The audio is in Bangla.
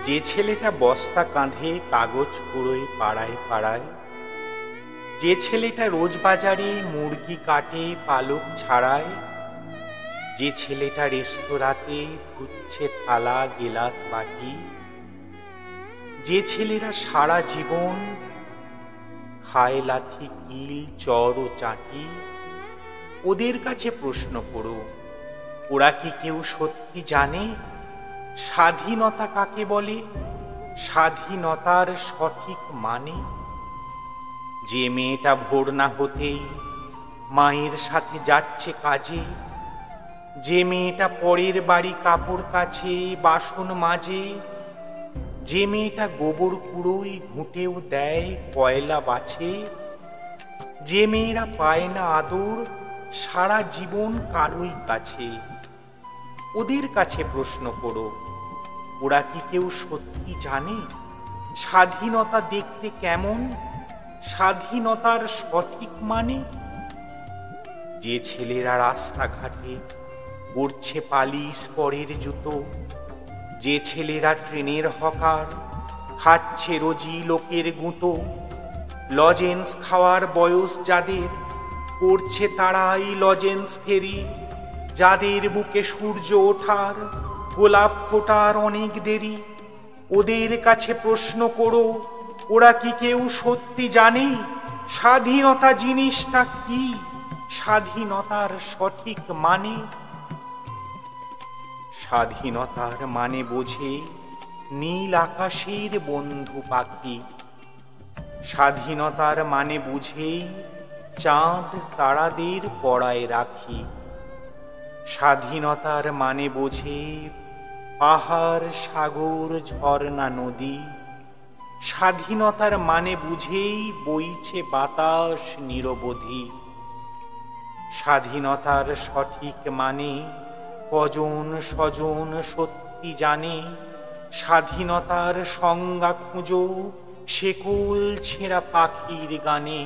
যে ছেলেটা বস্তা কাঁধে কাগজ কুড়োয় পাড়ায় পাড়ায়, যে ছেলেটা রোজ বাজারে মুরগি কাটে পালক ছাড়ায়, যে ছেলেটা রেস্তোরাঁতে ধুচ্ছে থালা গেলাস বাটি, যে ছেলেরা সারা জীবন খায় লাথি কিল চর ও চাটি, ওদের কাছে প্রশ্ন করো, ওরা কি কেউ সত্যি জানে স্বাধীনতা কাকে বলে, স্বাধীনতার সঠিক মানে? যে মেয়েটা ভোর না হতেই মায়ের সাথে যাচ্ছে কাজে, যে মেয়েটা পরের বাড়ি কাপড় কাচে বাসন মাজে, যে মেয়েটা গোবর কুড়োই ঘুঁটেও দেয় কয়লা বাছে, যে মেয়েরা পায় না আদর সারা জীবন কারোই কাছে, ওদের কাছে প্রশ্ন করো, ওরা কি কেউ সত্যি জানে স্বাধীনতা দেখতে কেমন, স্বাধীনতার সঠিক মানে? যে ছেলেরা রাস্তাঘাটে পরছে পালিশ পরের জুতো, যে ছেলেরা ট্রেনের হকার খাচ্ছে রোজি লোকের গুঁতো, লজেন্স খাওয়ার বয়স যাদের করছে তারাই লজেন্স ফেরি, যাদের বুকে সূর্য ওঠার গোলাপ ফোটার অনেক দেরি, ওদের কাছে প্রশ্ন করো, ওরা কি কেউ সত্যি জানে স্বাধীনতা জিনিসটা কি, স্বাধীনতার সঠিক মানে? স্বাধীনতার মানে বোঝে নীল আকাশের বন্ধু পাখি, স্বাধীনতার মানে বুঝেই চাঁদ তারাদের পড়ায় রাখি, স্বাধীনতার মানে বোঝে পাহাড় সাগর ঝর্ণা নদী, স্বাধীনতার মানে বুঝেই বইছে বাতাস নিরবধি। স্বাধীনতার সঠিক মানে কজন স্বজন সত্যি জানে, স্বাধীনতার সংজ্ঞা খুঁজো শেকল ছেঁড়া পাখির গানে।